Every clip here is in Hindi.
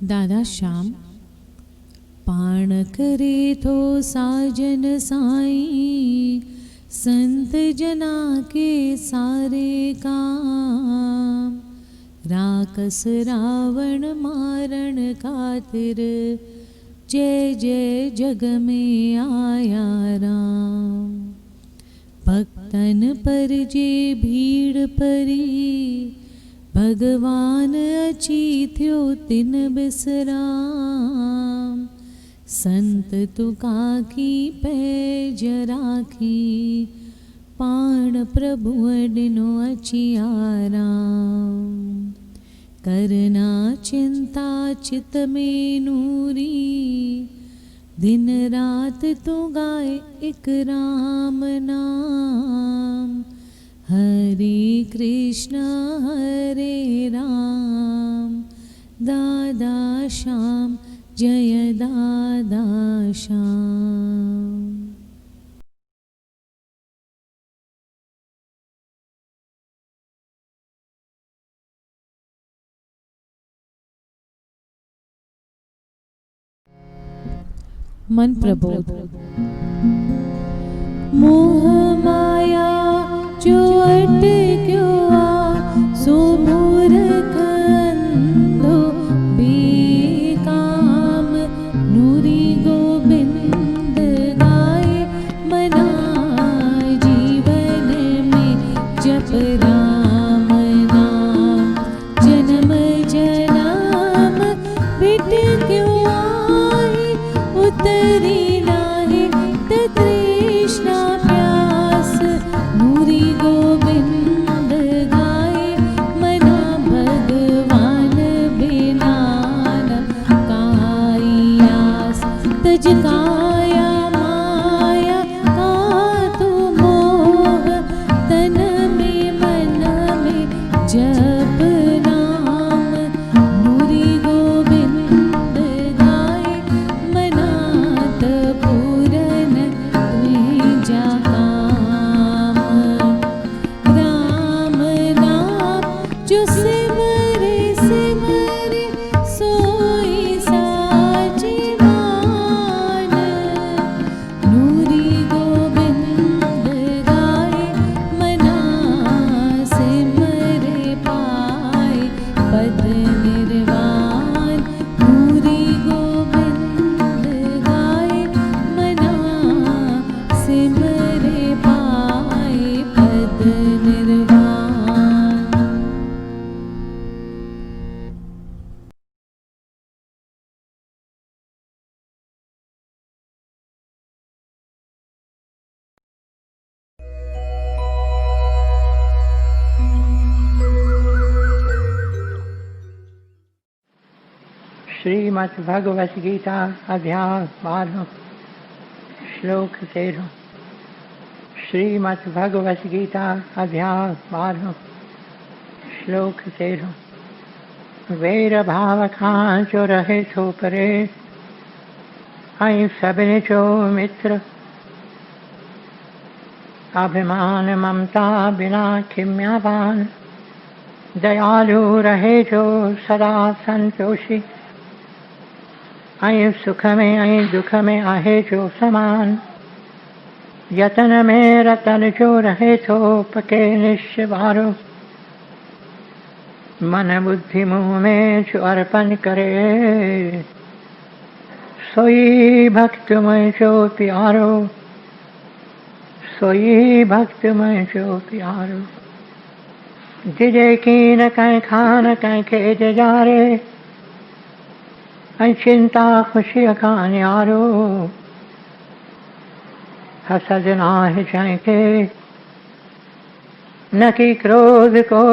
दादा श्याम पाण करे थो साजन साईं, संत जना के सारे काम। राकस रावण मारण खातिर, जय जय जग में आया राम। भक्तन पर जे भीड़ परी, भगवान अची थियो तिन बिसराम। संत तुका की पैज राखी, पाण प्रभु ॾिनो अची आराम। करना चिंता चित में नूरी, दिन रात तू गाए एक राम नाम। हरे कृष्ण हरे राम, दादा श्याम जय दादा श्याम। मन प्रबोध। मोह माया जो अटक्यो आ, सो मूर्ख अंधो बेकाम। नूरी गोबिंद गाए मना, जीवन में जप राम नाम। जन्म जन्म बिट क्यों आए, उतरी नाहे तृष्णा प्यास। नूरी गोबिंद गाए मना, भगवान बिना न काई आस। तज काया माया का तू मोह, तन में मन में जप नाम। नूरी गोबिंद गाए मना, पूरन तुझा काम। राम नाम जो सिमरे सिमरे, सोई साची मान। नूरी गोबिंद गाए मना, सिमरे पाए पद निर्वाण। नूरी गोबिंद गाए मना, सिमरे पाए पद निर्वाण। श्रीमद् भगवत गीता अध्याय 12 श्लोक 13। श्रीमद् भगवत गीता अध्याय 12 श्लोक 13। वैर भाव खां जो रहे थो परे, ऐं सभिनी जो मित्र। अभिमान ममता बिना खिम्यावान, दयालु रहे जो सदा संतोषी। ऐं सुख में ऐं दुख में आहे जो समान। यतन में रतन जो रहे थो पके निश्चय वारो। मन बुद्धि मुँह में जो अर्पण करे, सोई भक्त में जो प्यारो। सोई भक्त में जो प्यारो। जिजे की न कहीं खान कहीं खेज जारे, ऐं चिंता खुशी का न्यारो। हसद नाहि जंहिंखे न की क्रोध को,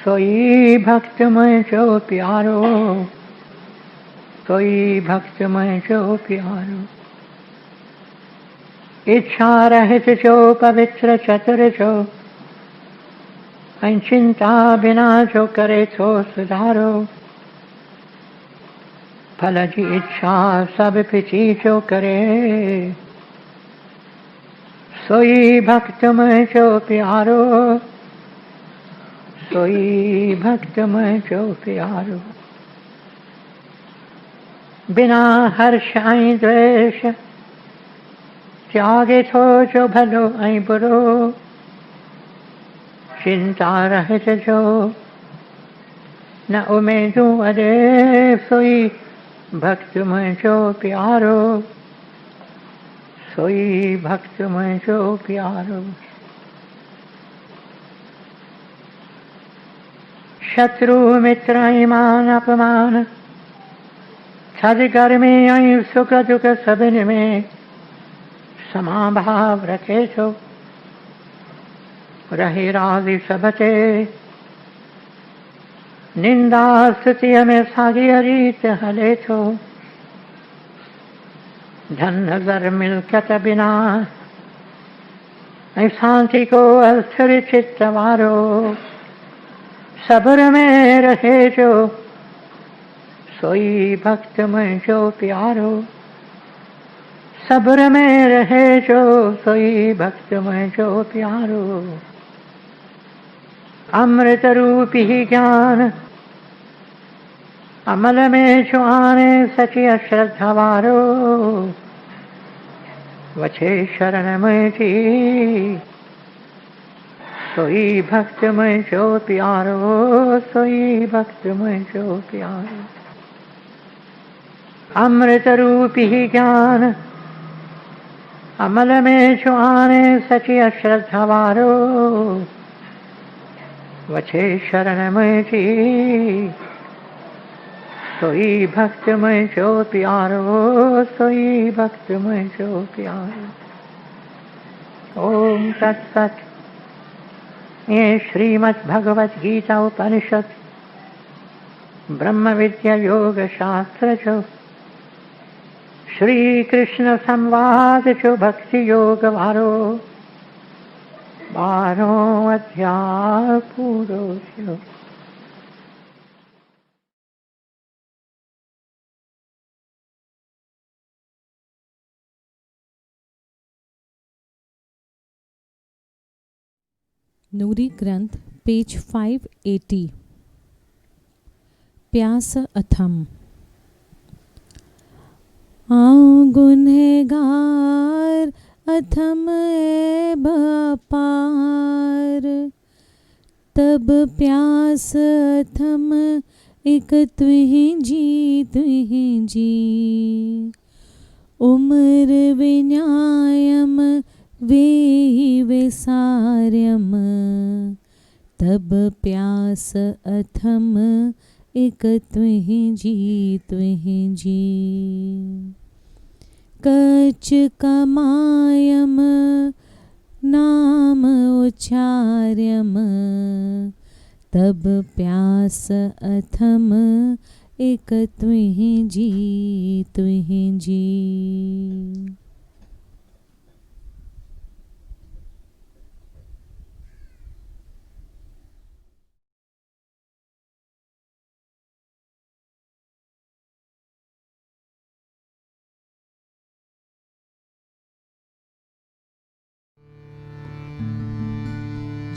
सोई भक्त में जो प्यारो। सोई भक्त में जो प्यारो। इच्छा रहित जो पवित्र चतुर जो, ऐं चिंता बिना जो करे थो सुधारो। फल जी इच्छा सब पिछी जो करे, सोई भक्त में जो प्यारो। सोई भक्त में जो प्यारो। बिना हर्ष ऐं द्वेष त्यागे थो जो भलो ऐं बुरो चिंता रहित जो न उमेदूं अॾे सोई भक्त मुंहिंजो प्यारो सोई भक्त मुंहिंजो प्यारो शत्रु मित्र ऐं मान अपमान थधि गर्मी ऐं सुख दुख सभिनी में समाभाव रखे थो रहे राज़ी सभ ते निंदा स्तुतीअ में साॻीअ रीत हले थो धन ज़र मिल्कियत बिना ऐं शांति को अस्थिर चित्त वारो सब्र में रहे जो सोई भक्त मुंहिंजो प्यारो सब्र में रहे जो सोई भक्त मुंहिंजो प्यारो अमृत रूपी ज्ञान अमल में जो आने सची श्रद्धा वारो वछे शरण मुंहिंजी सोई भक्त मुंहिंजो प्यारो सोई भक्त मुंहिंजो प्यारो अमृत रूपी ज्ञान अमल में जो आने सची श्रद्धा वारो वछे शरण मुंहिंजी सोई भक्त मुंहिंजो प्यारो सोई भक्त मुंहिंजो प्यारो ओम तत्सत ये श्रीमद् भगवद गीता उपनिषद ब्रह्म विद्या योग शास्त्र जो श्री कृष्ण संवाद जो भक्ति योग वारो 12 अध्याय पूरो थियो। नूरी ग्रंथ पेज 580 प्यास अथम आऊं गुनहगार अथम ऐब अपार तब प्यास अथम एक तुहिंजी उम्र विन्यायम वेहि विसार्यम तब प्यास अथम एक तुहिंजी कच कमायम नाम उच्चार्यम तब प्यास अथम एक तुहिंजी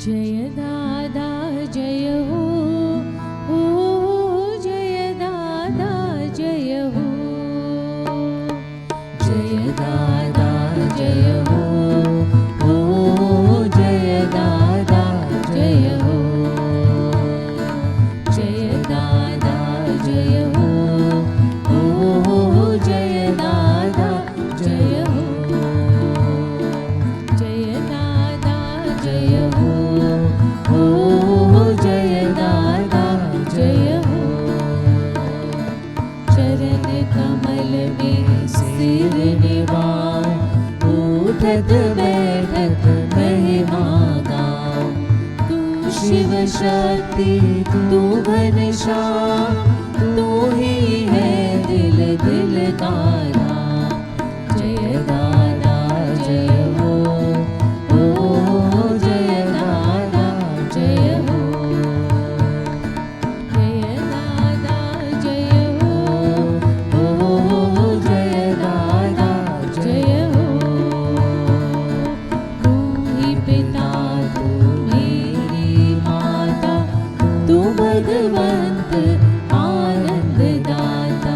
जय दादा जय हो जय दादा जय हो जय दादा जय हो जय दादा जय हो जय दादा जय हो जय दादा जय हो जय दादा जय हो जय दादा जय हो चरण कमल में सिर निवार उठत बैठत महिमा गाओ तू शिव शक्ति तू घनश्याम तू ही है दिल दिलदारा जय दादा जय हो जय दादा जय हो जय दादा जय हो जय दादा जय हो तू ही पिता तू मेरी माता तू भगवंत आनंद दाता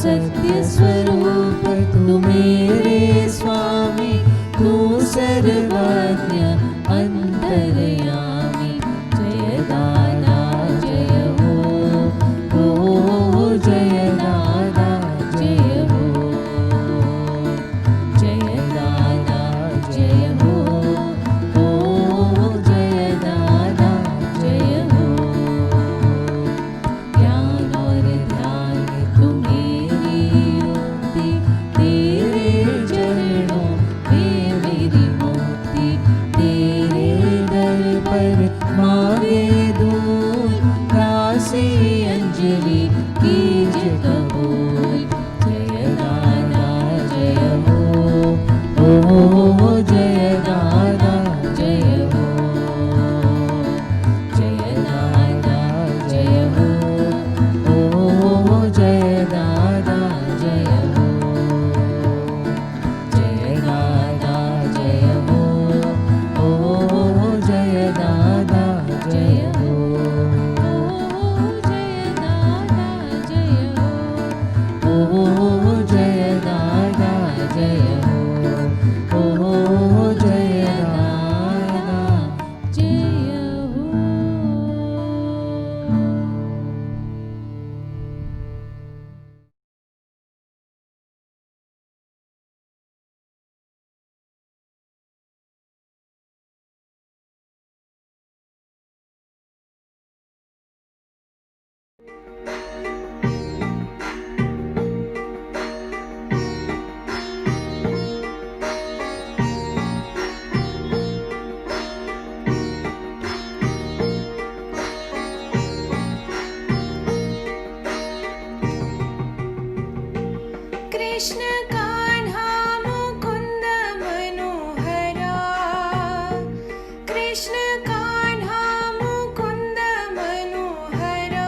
सत्य अंतर्यामी जय दादा जय हो जय दादा जय हो जय दादा जय हो जय दादा जय हो ज्ञान और ध्यान तुम्हेरी युक्ति तेरे चरणों में मेरी मुक्ति तेरे दर पर मांगे दूर दासी अंजलि कीजिए कबूल जय दादा जय हो जय दादा जय हो जय दादा जय हो जय दादा जय हो जय दादा जय हो जय दादा जय हो जय दादा जय हो जय दादा जय हो जय दादा जय हो। कृष्ण कान्हा मुकुन्द मनोहरा कृष्ण कान्हा मुकुन्द मनोहरा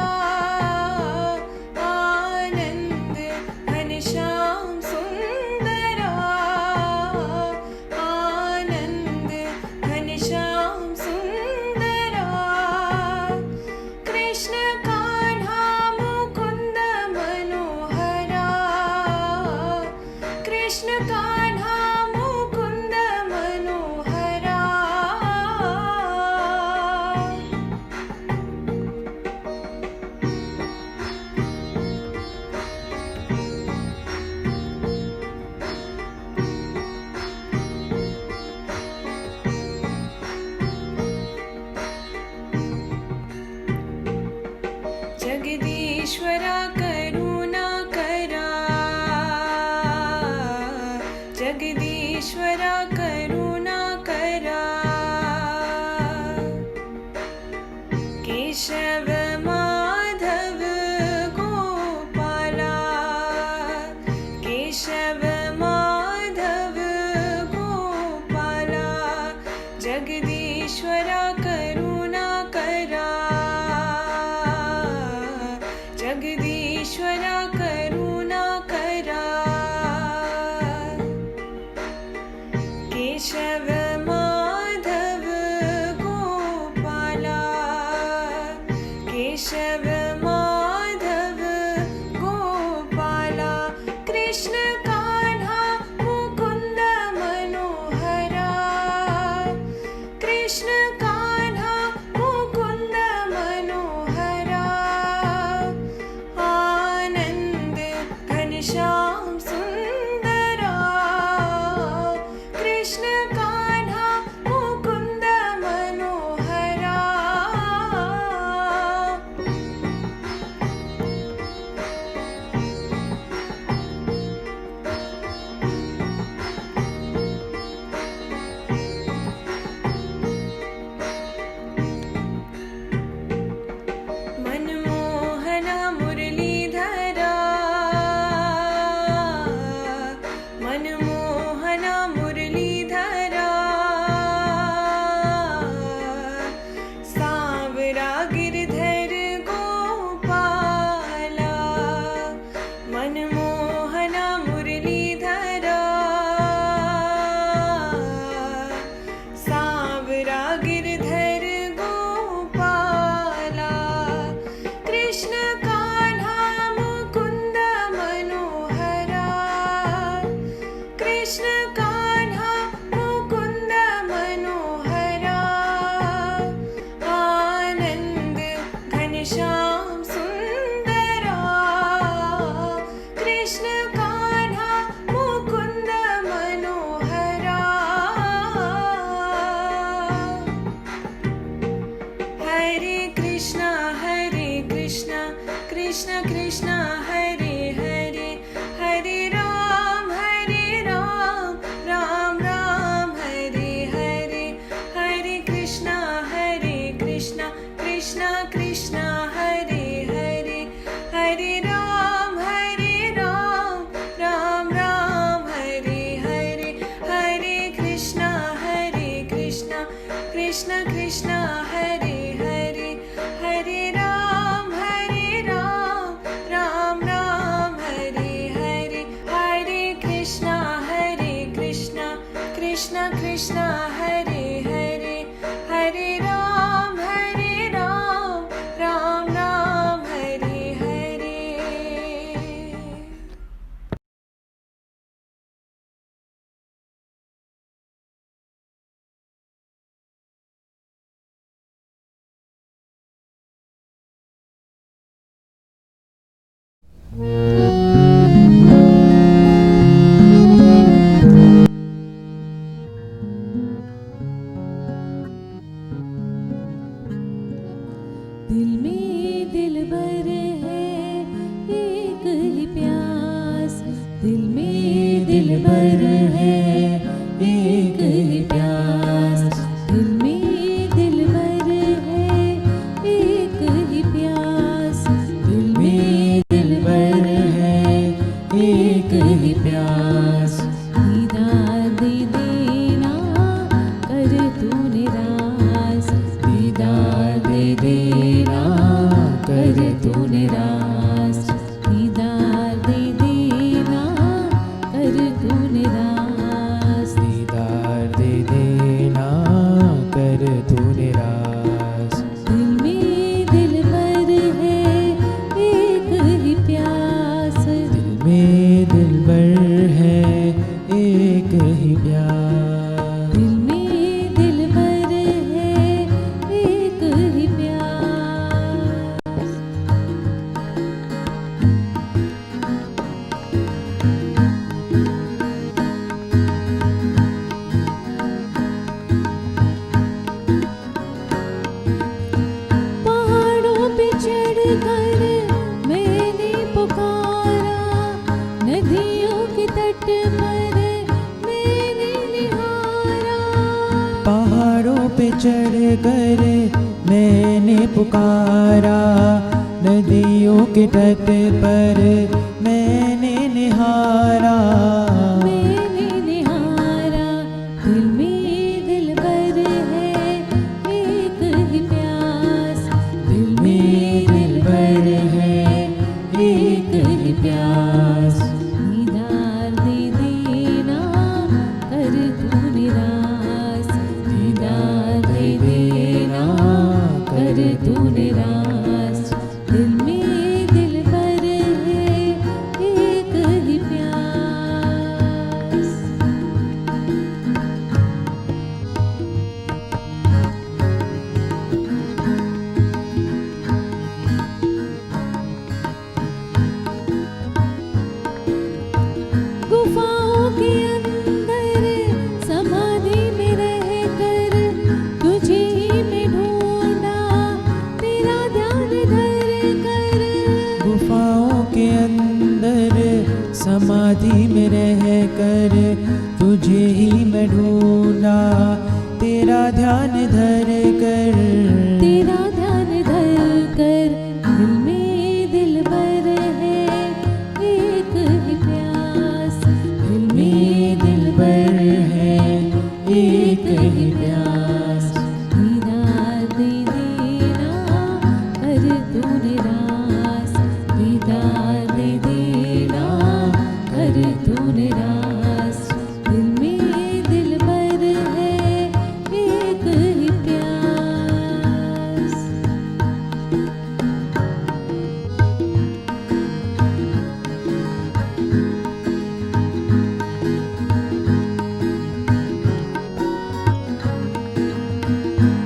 कृष्ण कृष्ण हरे हरे हरे राम राम राम हरे हरे हरे कृष्ण कृष्ण कृष्ण हरे हरे हरे राम राम राम हरे हरे हरे कृष्ण कृष्ण कृष्ण हरे हरे हरे राम राम राम हरे हरे हरे कृष्ण कृष्ण कृष्ण हरे हरे हरे राम राम राम हरे हरे। दिल में दिलबर है एक ही प्यास, दिल में दिलबर है एक ही प्यास, दिल में दिलबर है एक ही प्यास, दिल में दिलबर है एक ही प्यास। दीदार दे देना कर तू निराश, दीदार दे देना कर तू निराश, दीदार दे देना कर तू निराश, दीदार दे देना कर तू निराश। दिल में दिलबर है एक ही प्यास, दिल में दिलबर है एक ही प्यास, दिल में दिलबर है एक ही प्यास। पहाड़ों पे चढ़कर मैंने पुकारा, नदियों के तट पर मैंने निहारा, पहाड़ों पे चढ़ कर मैंने पुकारा, नदियों के तट पर मैंने निहारा, मैंने निहारा। दिल में दिलबर है एक ही प्यास, दिल में दिलबर है एक ही प्यास। दीदार दे देना कर तू निराश, दीदार दे देना कर तू निराश, दिल में दिलबर है एक ही प्यास। गुफाओं के अंदर समाधि में रहकर तुझे ही मैं ढूंढा, तेरा ध्यान धर कर, गुफाओं के अंदर समाधि में रह कर तुझे ही मैं ढूंढा, तेरा ध्यान धर कर, तेरा ध्यान धर कर। दिल में दिलबर है एक ही प्यास, दिल में दिलबर है एक ही प्यास। दीदार दे देना कर तू निराश, दीदार दे देना कर तू निराश, दिल में दिलबर है एक ही प्यास।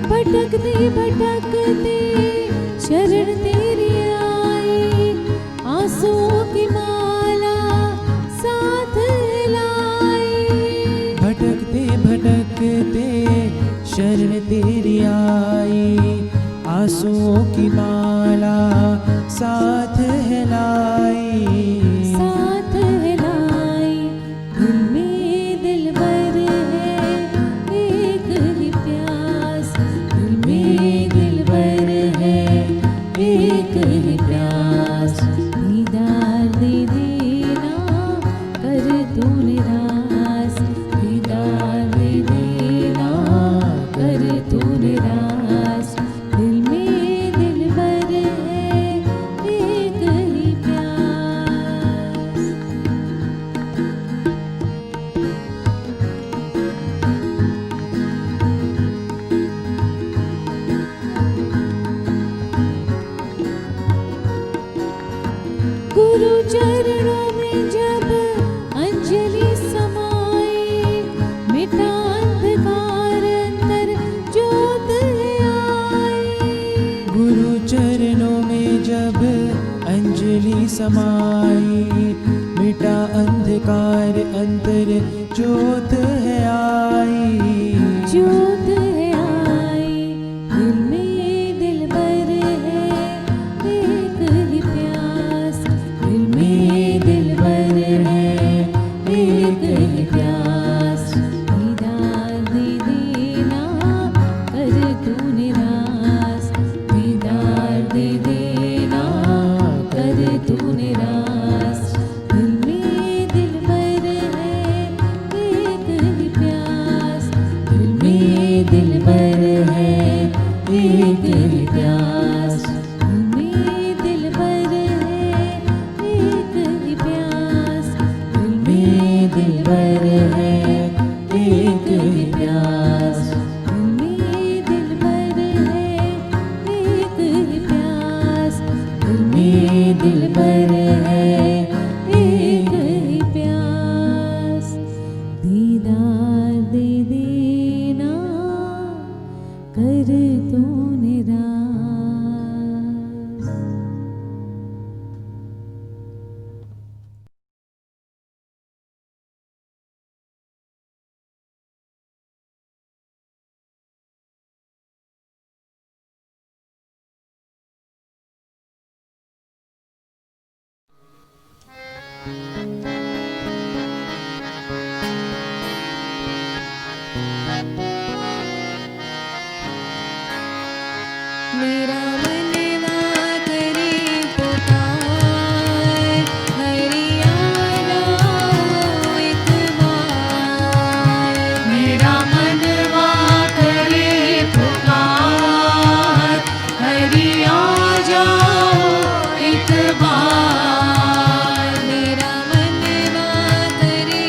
भटकते भटकते शरण तेरी आई, आंसुओं की माला साथ लाई, भटकते भटकते शरण तेरी आई, आंसुओं की माला साथ है लाई, साथ है लाई। दिल में दिलबर है एक ही प्यास, दिल में दिलबर है एक ही प्यास। दीदार दे देना कर तू निराश, दीदार दे देना कर तू निराश। दिल में दिलबर है एक ही प्यास। गुरु चरणों में जब अंजलि समाई, मिटा अंधकार अंतर ज्योत है आई। गुरु चरणों में जब अंजलि समाई, मिटा अंधकार अंतर ज्योत है आई, ज्योत है आई। दिल में दिलबर है एक ही प्यास, दिल में दिलबर है एक ही प्यास। दीदार दे देना कर तू निराश, दीदार दे देना कर तू निराश। दिल में दिलबर है एक ही प्यास, दिल में दिलबर है एक ही प्यास। दिल में दिलबर है एक ही प्यास, दिल में दिलबर है एक ही प्यास। दिल में दिलबर है एक ही प्यास, दिल में दिलबर है एक ही प्यास। दीदार दे देना कर तू निराश। मेरा मनवा करे पुकार, हरिया जाओ एक बार। मेरा मनवा करे पुकार, हरिया जाओ एक बार। मेरा मनवा करे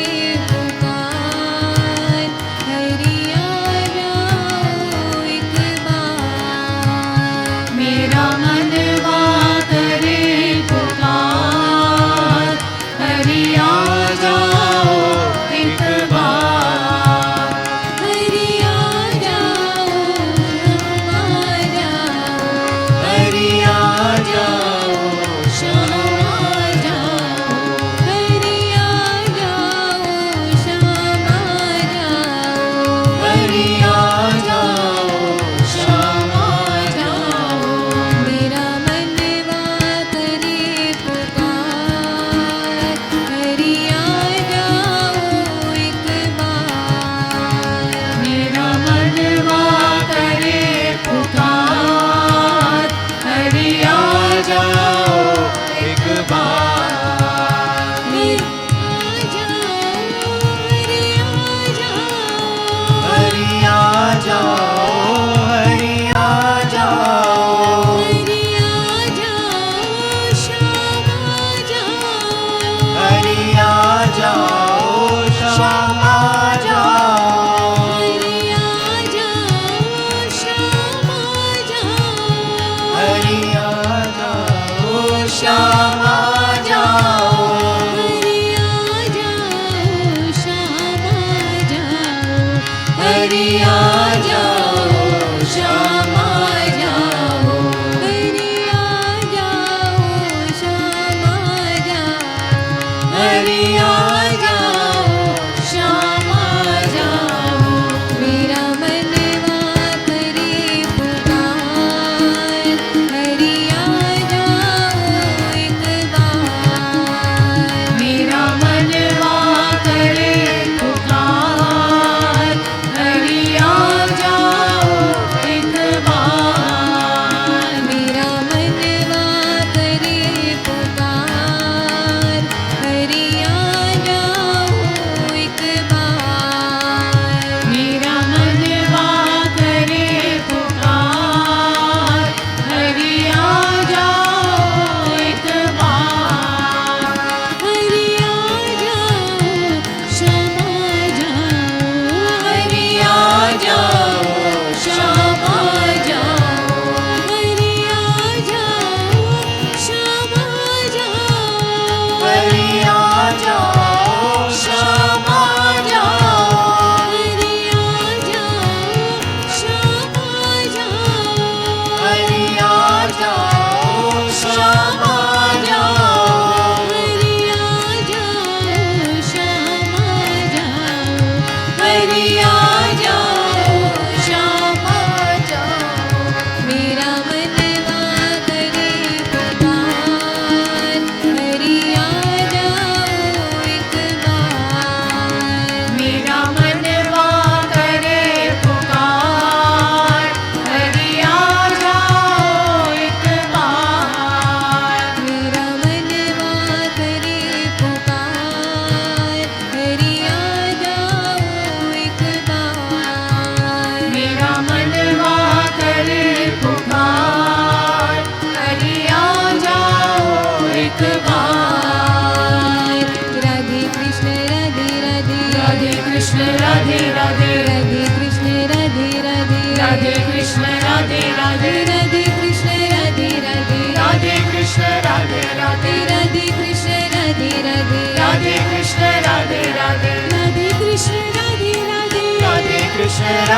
पुकार, हरिया जाओ एक बार। मेरा मनवा करे पुकार, हरिया जाओ एक बार। हरिया जाओ क्षमा जाओ, हरिया जाओ क्षमा जाओ, हरिया जाओ क्षमा जाओ, हरिया जाओ क्षमा जाओ। मेरा मनवा करे पुकार, हरिया जाओ एक बार। मेरा मनवा करे पुकार, हरिया जाओ एक बार। हरिया जाओ, हरिया जाओ, हरिया जाओ क्षमा जाओ, हरिया जाओ क्षमा जाओ, हरिया जाओ क्षमा जाओ, हरिया जाओ क्षमा जाओ, हरिया जाओ क्षमा जाओ, हरिया जाओ क्षमा जाओ, हरिया जाओ क्षमा जाओ, हरिया जाओ क्षमा जाओ। मेरा मनवा करे पुकार, हरिया जाओ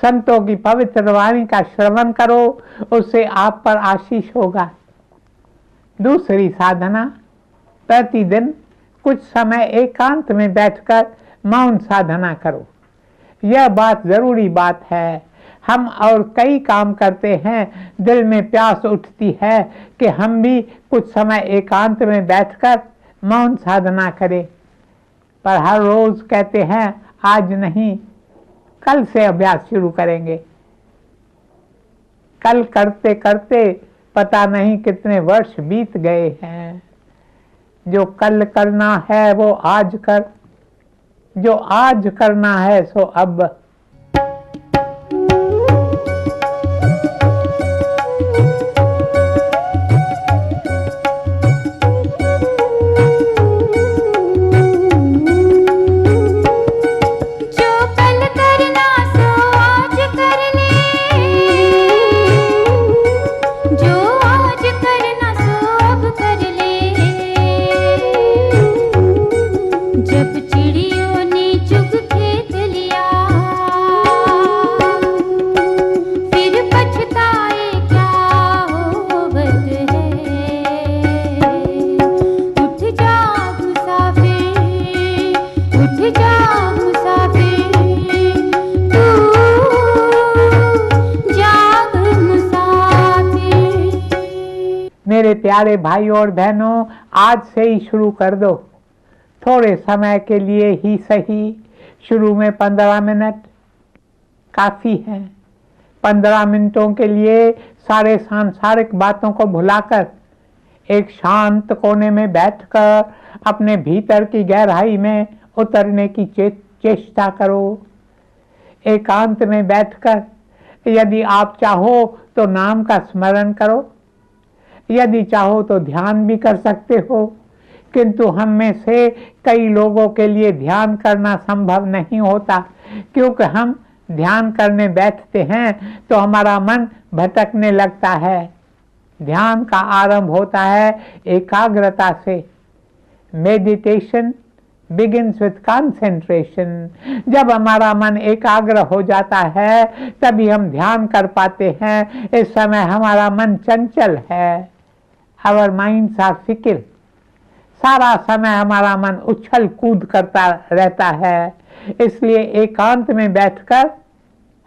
संतों की पवित्र वाणी का श्रवण करो, उससे आप पर आशीष होगा। दूसरी साधना, प्रतिदिन कुछ समय एकांत में बैठकर मौन साधना करो। यह बात जरूरी बात है। हम और कई काम करते हैं, दिल में प्यास उठती है कि हम भी कुछ समय एकांत में बैठकर मौन साधना करें, पर हर रोज कहते हैं आज नहीं, कल से अभ्यास शुरू करेंगे। कल करते करते पता नहीं कितने वर्ष बीत गए हैं। जो कल करना है वो आज कर, जो आज करना है सो अब। मेरे प्यारे भाइयों और बहनों, आज से ही शुरू कर दो। थोड़े समय के लिए ही सही, शुरू में 15 मिनट काफी है। 15 मिनटों के लिए सारे सांसारिक बातों को भुलाकर एक शांत कोने में बैठकर अपने भीतर की गहराई में उतरने की चेष्टा करो। एकांत में बैठकर यदि आप चाहो तो नाम का स्मरण करो, यदि चाहो तो ध्यान भी कर सकते हो, किंतु हम में से कई लोगों के लिए ध्यान करना संभव नहीं होता, क्योंकि हम ध्यान करने बैठते हैं तो हमारा मन भटकने लगता है। ध्यान का आरंभ होता है एकाग्रता से। Meditation begins with concentration। जब हमारा मन एकाग्र हो जाता है तभी हम ध्यान कर पाते हैं। इस समय हमारा मन चंचल है। Our minds are fickle। सारा समय हमारा मन उछल कूद करता रहता है। इसलिए एकांत में बैठकर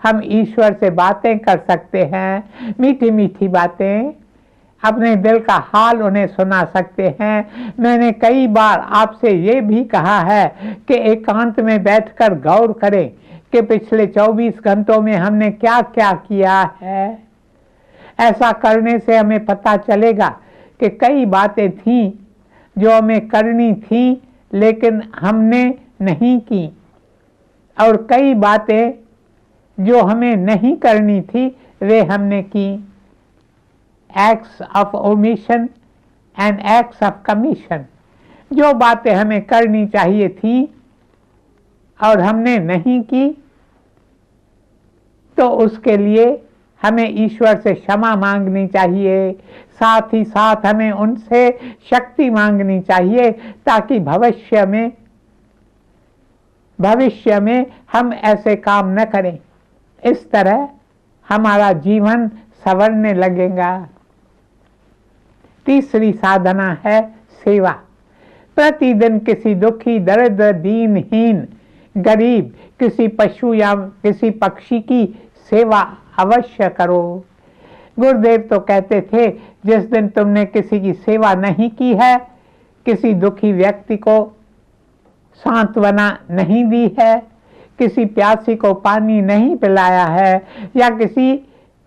हम ईश्वर से बातें कर सकते हैं, मीठी मीठी बातें, अपने दिल का हाल उन्हें सुना सकते हैं। मैंने कई बार आपसे ये भी कहा है कि एकांत में बैठकर गौर करें कि पिछले 24 घंटों में हमने क्या क्या किया है। ऐसा करने से हमें पता चलेगा कि कई बातें थीं जो हमें करनी थी लेकिन हमने नहीं की, और कई बातें जो हमें नहीं करनी थी वे हमने की। Acts of omission and acts of commission. जो बातें हमें करनी चाहिए थी और हमने नहीं की, तो उसके लिए हमें ईश्वर से क्षमा मांगनी चाहिए। साथ ही साथ हमें उनसे शक्ति मांगनी चाहिए ताकि भविष्य में हम ऐसे काम न करें। इस तरह हमारा जीवन संवरने लगेगा। तीसरी साधना है सेवा। प्रतिदिन किसी दुखी, दरिद्र, दीनहीन, गरीब, किसी पशु या किसी पक्षी की सेवा अवश्य करो। गुरुदेव तो कहते थे, जिस दिन तुमने किसी की सेवा नहीं की है, किसी दुखी व्यक्ति को सांत्वना नहीं दी है, किसी प्यासी को पानी नहीं पिलाया है, या किसी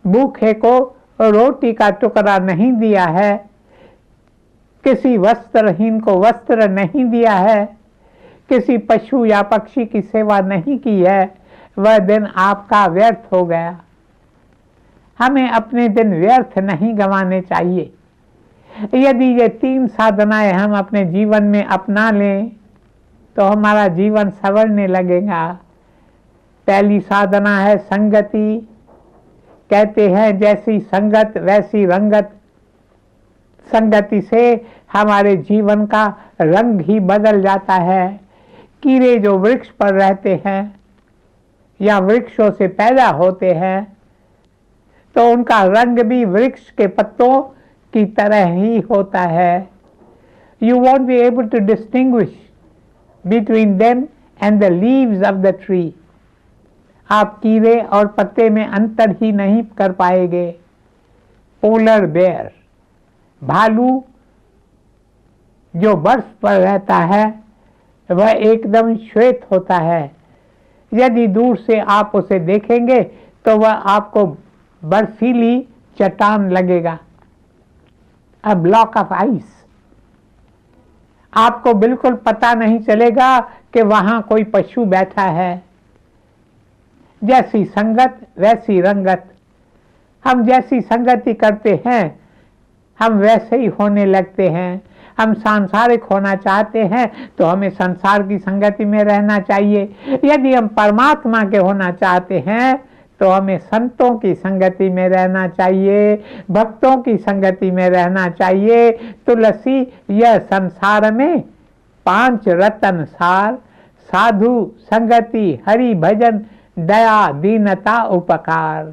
भूखे को रोटी का टुकड़ा नहीं दिया है, किसी वस्त्रहीन को वस्त्र नहीं दिया है, किसी पशु या पक्षी की सेवा नहीं की है, वह दिन आपका व्यर्थ हो गया। हमें अपने दिन व्यर्थ नहीं गंवाने चाहिए। यदि ये 3 साधनाएं हम अपने जीवन में अपना लें तो हमारा जीवन संवरने लगेगा। पहली साधना है संगति। कहते हैं जैसी संगत वैसी रंगत। संगति से हमारे जीवन का रंग ही बदल जाता है। कीड़े जो वृक्ष पर रहते हैं या वृक्षों से पैदा होते हैं तो उनका रंग भी वृक्ष के पत्तों की तरह ही होता है। You won't be able to distinguish between them and the leaves of the tree. आप कीड़े और पत्ते में अंतर ही नहीं कर पाएंगे। पोलर बेयर, भालू जो बर्फ पर रहता है वह एकदम श्वेत होता है। यदि दूर से आप उसे देखेंगे तो वह आपको बर्फीली चट्टान लगेगा, अ ब्लॉक ऑफ आइस। आपको बिल्कुल पता नहीं चलेगा कि वहां कोई पशु बैठा है। जैसी संगत वैसी रंगत। हम जैसी संगति करते हैं हम वैसे ही होने लगते हैं। हम सांसारिक होना चाहते हैं तो हमें संसार की संगति में रहना चाहिए। यदि हम परमात्मा के होना चाहते हैं तो हमें संतों की संगति में रहना चाहिए, भक्तों की संगति में रहना चाहिए। तुलसी यह संसार में 5 रतन सार, साधु संगति, हरि भजन, दया, दीनता, उपकार।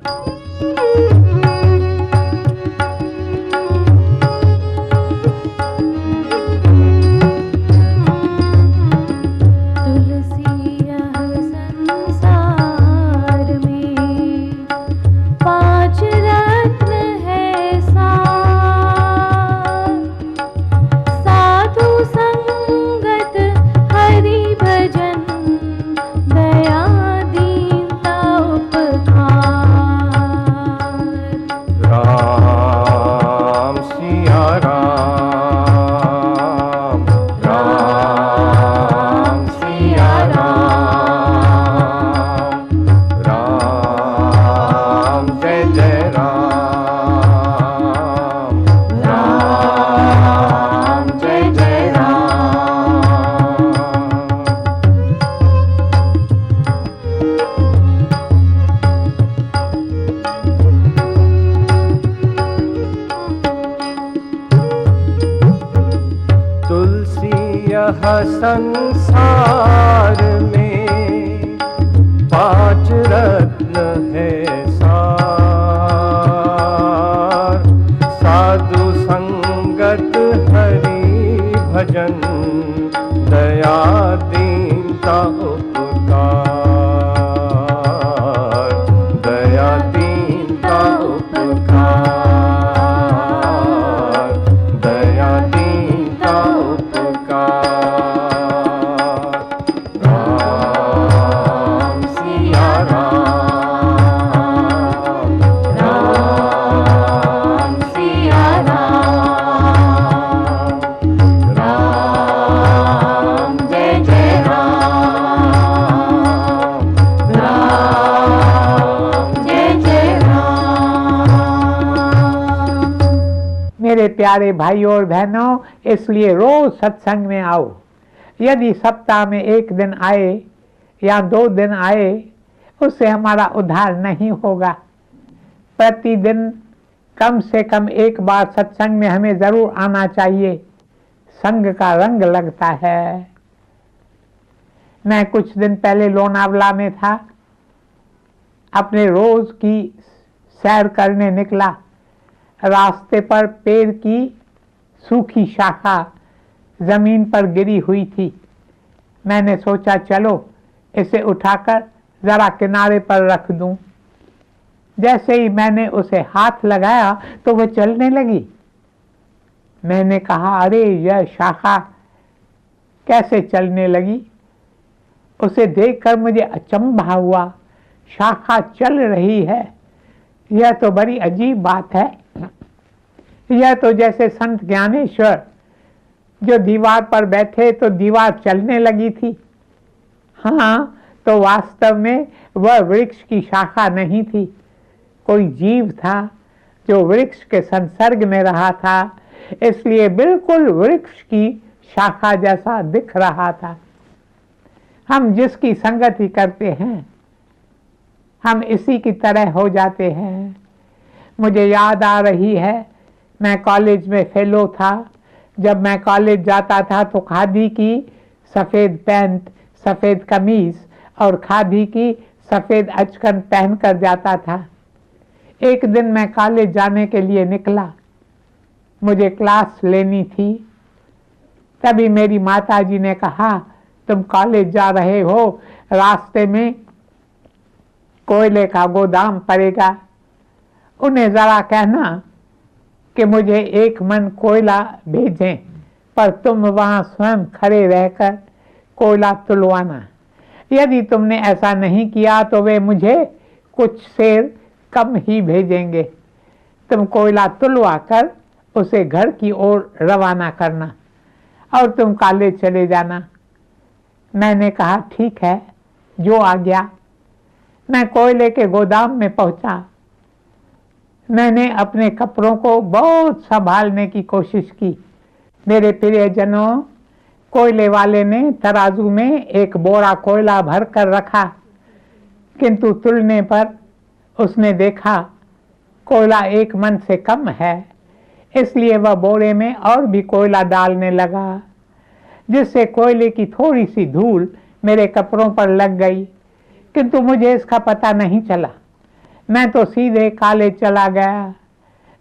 संसार में 5 रत्न है सार, साधु संगत, हरि भजन, दया, दीनता, उपकार। दया, दीनता, उपकार। दया, दीनता, उपकार। मेरे प्यारे भाइयों और बहनों, इसलिए रोज सत्संग में आओ। यदि सप्ताह में 1 दिन आए या 2 दिन आए उससे हमारा उद्धार नहीं होगा। प्रतिदिन कम से कम 1 बार सत्संग में हमें जरूर आना चाहिए। संग का रंग लगता है। मैं कुछ दिन पहले लोनावला में था, अपने रोज की सैर करने निकला। रास्ते पर पेड़ की सूखी शाखा जमीन पर गिरी हुई थी। मैंने सोचा चलो इसे उठाकर जरा किनारे पर रख दूं। जैसे ही मैंने उसे हाथ लगाया तो वह चलने लगी। मैंने कहा अरे यह शाखा कैसे चलने लगी। उसे देखकर मुझे अचंभा हुआ। शाखा चल रही है, यह तो बड़ी अजीब बात है। यह तो जैसे संत ज्ञानेश्वर जो दीवार पर बैठे तो दीवार चलने लगी थी। हाँ, तो वास्तव में वह वृक्ष की शाखा नहीं थी, कोई जीव था जो वृक्ष के संसर्ग में रहा था, इसलिए बिल्कुल वृक्ष की शाखा जैसा दिख रहा था। हम जिसकी संगति करते हैं हम इसी की तरह हो जाते हैं। मुझे याद आ रही है, मैं कॉलेज में फेलो था। जब मैं कॉलेज जाता था तो खादी की सफ़ेद पैंट, सफ़ेद कमीज और खादी की सफ़ेद अचकन पहन कर जाता था। एक दिन मैं कॉलेज जाने के लिए निकला, मुझे क्लास लेनी थी। तभी मेरी माताजी ने कहा, तुम कॉलेज जा रहे हो, रास्ते में कोयले का गोदाम पड़ेगा, उन्हें ज़रा कहना कि मुझे 1 मन कोयला भेजें, पर तुम वहाँ स्वयं खड़े रहकर कोयला तुलवाना। यदि तुमने ऐसा नहीं किया तो वे मुझे कुछ सेर कम ही भेजेंगे। तुम कोयला तुलवा कर उसे घर की ओर रवाना करना और तुम कॉलेज चले जाना। मैंने कहा, ठीक है, जो आ गया। मैं कोयले के गोदाम में पहुंचा। मैंने अपने कपड़ों को बहुत संभालने की कोशिश की। मेरे प्रियजनों, कोयले वाले ने तराजू में एक बोरा कोयला भर कर रखा, किंतु तुलने पर उसने देखा कोयला 1 मन से कम है, इसलिए वह बोरे में और भी कोयला डालने लगा, जिससे कोयले की थोड़ी सी धूल मेरे कपड़ों पर लग गई, किंतु मुझे इसका पता नहीं चला। मैं तो सीधे कॉलेज चला गया।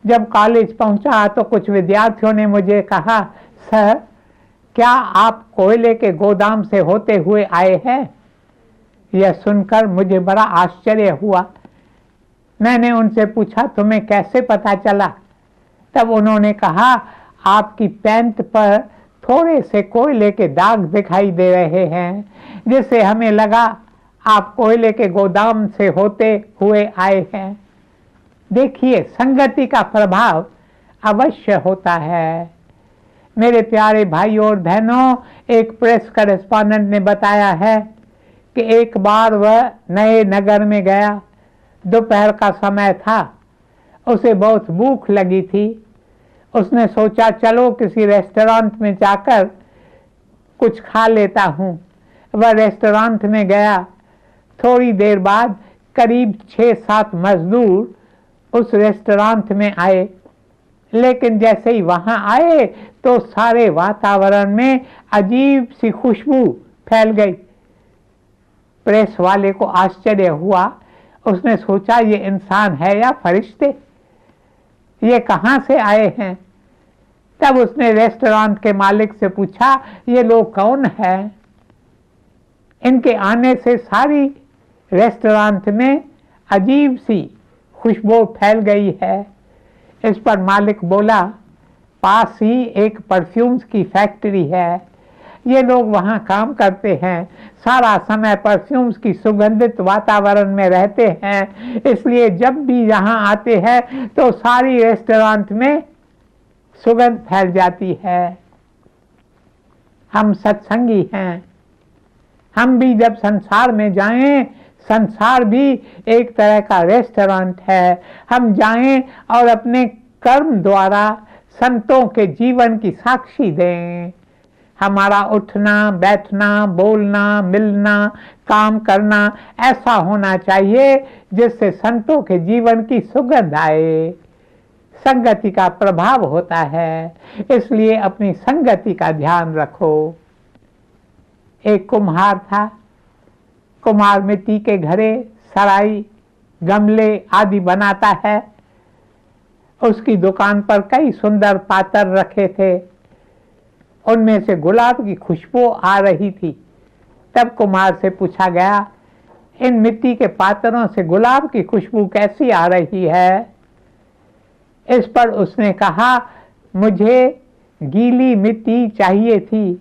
जब कॉलेज पहुंचा तो कुछ विद्यार्थियों ने मुझे कहा, सर, क्या आप कोयले के गोदाम से होते हुए आए हैं? यह सुनकर मुझे बड़ा आश्चर्य हुआ। मैंने उनसे पूछा, तुम्हें कैसे पता चला? तब उन्होंने कहा, आपकी पैंट पर थोड़े से कोयले के दाग दिखाई दे रहे हैं, जिससे हमें लगा आप कोयले के गोदाम से होते हुए आए हैं। देखिए, संगति का प्रभाव अवश्य होता है। मेरे प्यारे भाइयों और बहनों, एक प्रेस करेस्पॉन्डेंट ने बताया है कि एक बार वह नए नगर में गया। दोपहर का समय था, उसे बहुत भूख लगी थी। उसने सोचा, चलो किसी रेस्टोरेंट में जाकर कुछ खा लेता हूँ। वह रेस्टोरेंट में गया। थोड़ी देर बाद करीब 6-7 मजदूर उस रेस्टोरेंट में आए, लेकिन जैसे ही वहां आए तो सारे वातावरण में अजीब सी खुशबू फैल गई। प्रेस वाले को आश्चर्य हुआ। उसने सोचा, ये इंसान है या फरिश्ते, ये कहां से आए हैं? तब उसने रेस्टोरेंट के मालिक से पूछा, ये लोग कौन हैं? इनके आने से सारी रेस्टोरेंट में अजीब सी खुशबू फैल गई है। इस पर मालिक बोला, पास ही एक परफ्यूम्स की फैक्ट्री है, ये लोग वहाँ काम करते हैं, सारा समय परफ्यूम्स की सुगंधित वातावरण में रहते हैं, इसलिए जब भी यहाँ आते हैं तो सारी रेस्टोरेंट में सुगंध फैल जाती है। हम सत्संगी हैं, हम भी जब संसार में जाएं, संसार भी एक तरह का रेस्टोरेंट है। हम जाएं और अपने कर्म द्वारा संतों के जीवन की साक्षी दें। हमारा उठना, बैठना, बोलना, मिलना, काम करना ऐसा होना चाहिए जिससे संतों के जीवन की सुगंध आए। संगति का प्रभाव होता है, इसलिए अपनी संगति का ध्यान रखो। एक कुम्हार था। कुम्हार मिट्टी के घड़े, सराई, गमले आदि बनाता है। उसकी दुकान पर कई सुंदर पात्र रखे थे, उनमें से गुलाब की खुशबू आ रही थी। तब कुम्हार से पूछा गया, इन मिट्टी के पात्रों से गुलाब की खुशबू कैसी आ रही है? इस पर उसने कहा, मुझे गीली मिट्टी चाहिए थी।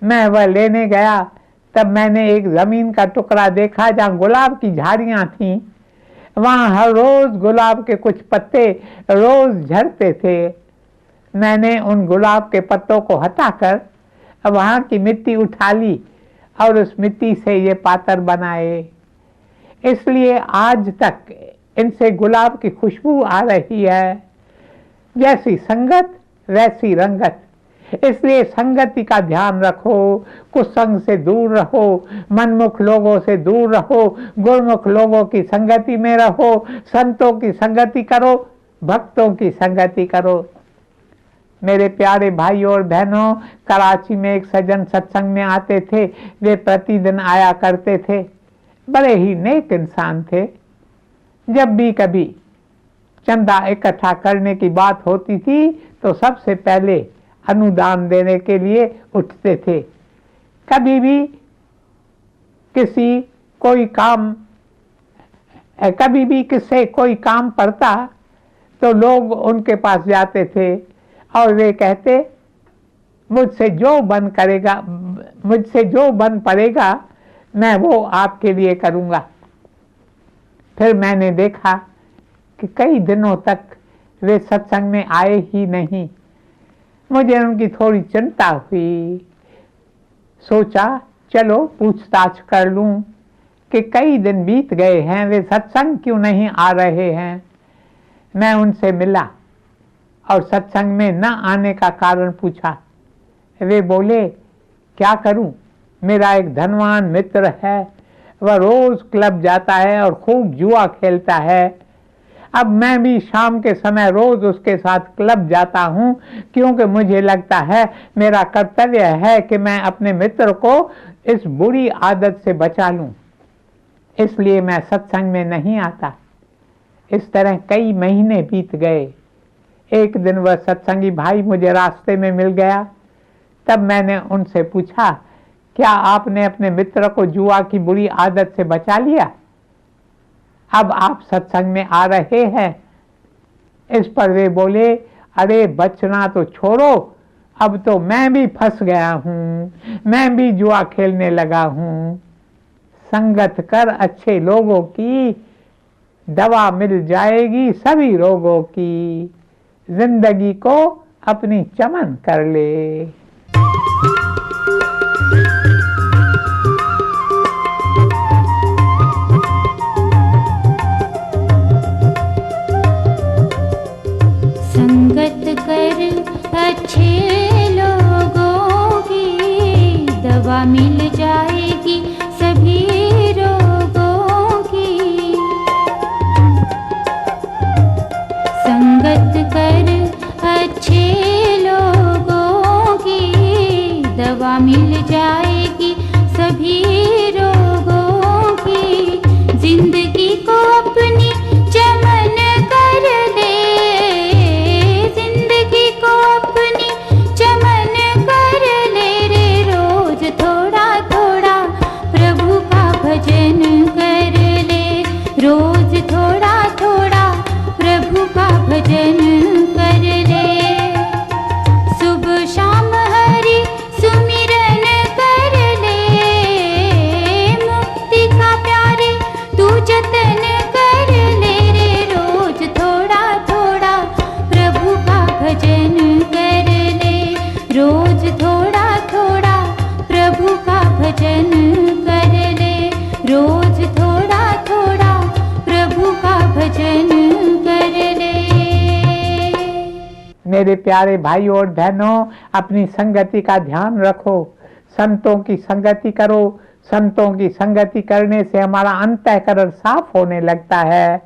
मैं वह लेने गया, तब मैंने एक जमीन का टुकड़ा देखा जहाँ गुलाब की झाड़ियाँ थीं। वहाँ हर रोज गुलाब के कुछ पत्ते रोज झड़ते थे। मैंने उन गुलाब के पत्तों को हटाकर वहाँ की मिट्टी उठा ली और उस मिट्टी से ये पात्र बनाए। इसलिए आज तक इनसे गुलाब की खुशबू आ रही है। जैसी संगत वैसी रंगत, इसलिए संगति का ध्यान रखो। कुसंग से दूर रहो, मनमुख लोगों से दूर रहो, गुरमुख लोगों की संगति में रहो, संतों की संगति करो, भक्तों की संगति करो। मेरे प्यारे भाइयों और बहनों, कराची में एक सज्जन सत्संग में आते थे। वे प्रतिदिन आया करते थे। बड़े ही नेक इंसान थे। जब भी कभी चंदा इकट्ठा करने की बात होती थी तो सबसे पहले अनुदान देने के लिए उठते थे। कभी भी किससे कोई काम पड़ता तो लोग उनके पास जाते थे और वे कहते, मुझसे जो बन पड़ेगा मैं वो आपके लिए करूँगा। फिर मैंने देखा कि कई दिनों तक वे सत्संग में आए ही नहीं। मुझे उनकी थोड़ी चिंता हुई। सोचा चलो पूछताछ कर लूं कि कई दिन बीत गए हैं, वे सत्संग क्यों नहीं आ रहे हैं। मैं उनसे मिला और सत्संग में न आने का कारण पूछा। वे बोले, क्या करूं, मेरा एक धनवान मित्र है, वह रोज क्लब जाता है और खूब जुआ खेलता है। अब मैं भी शाम के समय रोज उसके साथ क्लब जाता हूं, क्योंकि मुझे लगता है मेरा कर्तव्य है कि मैं अपने मित्र को इस बुरी आदत से बचा लूं। इसलिए मैं सत्संग में नहीं आता। इस तरह कई महीने बीत गए। एक दिन वह सत्संगी भाई मुझे रास्ते में मिल गया। तब मैंने उनसे पूछा, क्या आपने अपने मित्र को जुआ की बुरी आदत से बचा लिया? अब आप सत्संग में आ रहे हैं। इस पर वे बोले, अरे बचना तो छोड़ो, अब तो मैं भी फंस गया हूँ, मैं भी जुआ खेलने लगा हूँ। संगत कर अच्छे लोगों की, दवा मिल जाएगी सभी रोगों की। जिंदगी को अपनी चमन कर ले। संगत कर अच्छे लोगों की, दवा मिल जाएगी सभी रोगों की। संगत कर अच्छे लोगों की, दवा मिल जाएगी सभी रोगों की। जिंदगी को अपनी चमन कर ले, जिंदगी को अपनी चमन कर ले रे। रोज थोड़ा थोड़ा प्रभु का भजन कर ले, रोज थोड़ा थोड़ा प्रभु का भजन कर ले। सुबह शाम हरि सुमिरन कर ले, मुक्ति का प्यारे तू जतन कर ले रे। रोज थोड़ा थोड़ा प्रभु का भजन कर ले, रोज थोड़ा थोड़ा प्रभु का भजन कर ले, रोज थोड़ा थोड़ा प्रभु का भजन कर ले। मेरे प्यारे भाइयों और बहनों, अपनी संगति का ध्यान रखो, संतों की संगति करो। संतों की संगति करने से हमारा अंतःकरण साफ होने लगता है।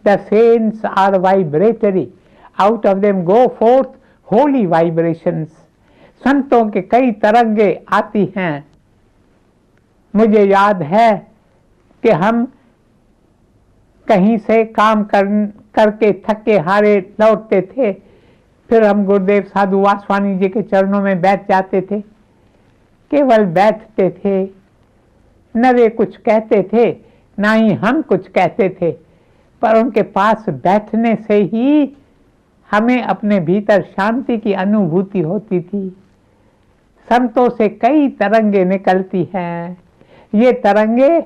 The saints are vibratory, out of them go forth holy vibrations. संतों के कई तरंगे आती हैं। मुझे याद है कि हम कहीं से काम करके थके हारे लौटते थे, फिर हम गुरुदेव साधु वासवानी जी के चरणों में बैठ जाते थे। केवल बैठते थे, न वे कुछ कहते थे ना ही हम कुछ कहते थे, पर उनके पास बैठने से ही हमें अपने भीतर शांति की अनुभूति होती थी। संतों से कई तरंगे निकलती हैं। ये तरंगे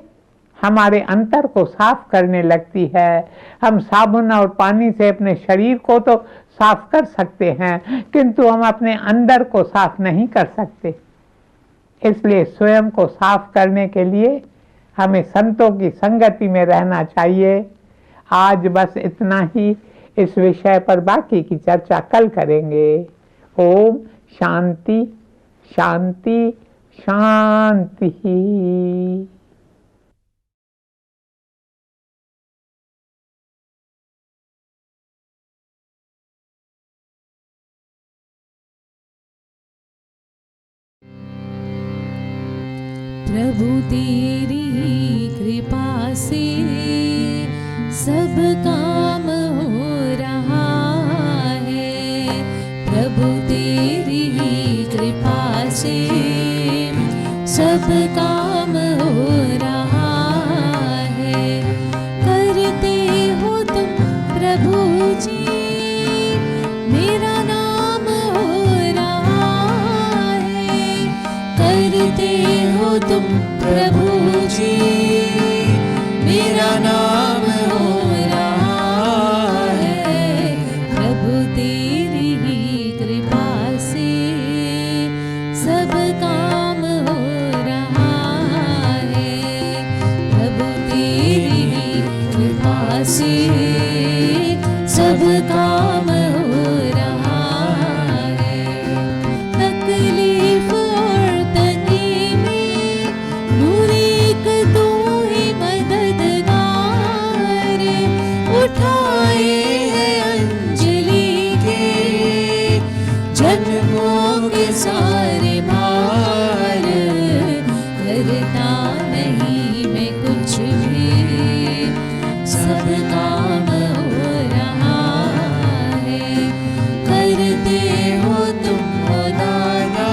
हमारे अंतर को साफ करने लगती है। हम साबुन और पानी से अपने शरीर को तो साफ कर सकते हैं, किंतु हम अपने अंदर को साफ नहीं कर सकते। इसलिए स्वयं को साफ करने के लिए हमें संतों की संगति में रहना चाहिए। आज बस इतना ही। इस विषय पर बाकी की चर्चा कल करेंगे। ओम शांति शांति शांति। प्रभु तेरी कृपा से सब काम हो रहा है। प्रभु तेरी ही कृपा से सब काम हो रहा है। करते हो तुम प्रभु जी, मेरा नाम हो रहा है। करते हो तुम प्रभु जी, मेरा नाम हो रहा है। प्रभु तेरी ही कृपा से सब काम हो रहा है। प्रभु तेरी ही कृपा से सब काम हो रहा है। तकलीफ और तंगी में नूर एक तू ही मददगार। उठाए हैं अंजलि के जन्मों के सारे भार। करता नहीं मैं कुछ भी, सब काम हो रहा है। करते हो तुम हो दादा,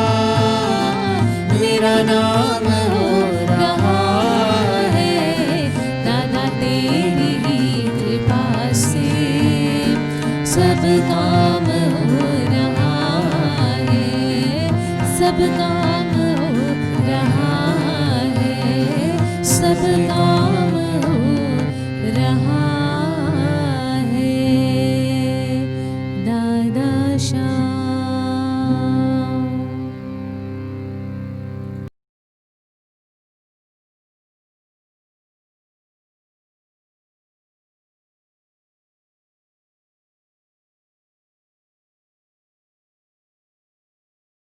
मेरा नाम हो रहा है। दादा तेरी ही कृपा से सब काम हो रहा है। सब काम हो रहा है। सब काम हो रहा है। दादा श्याम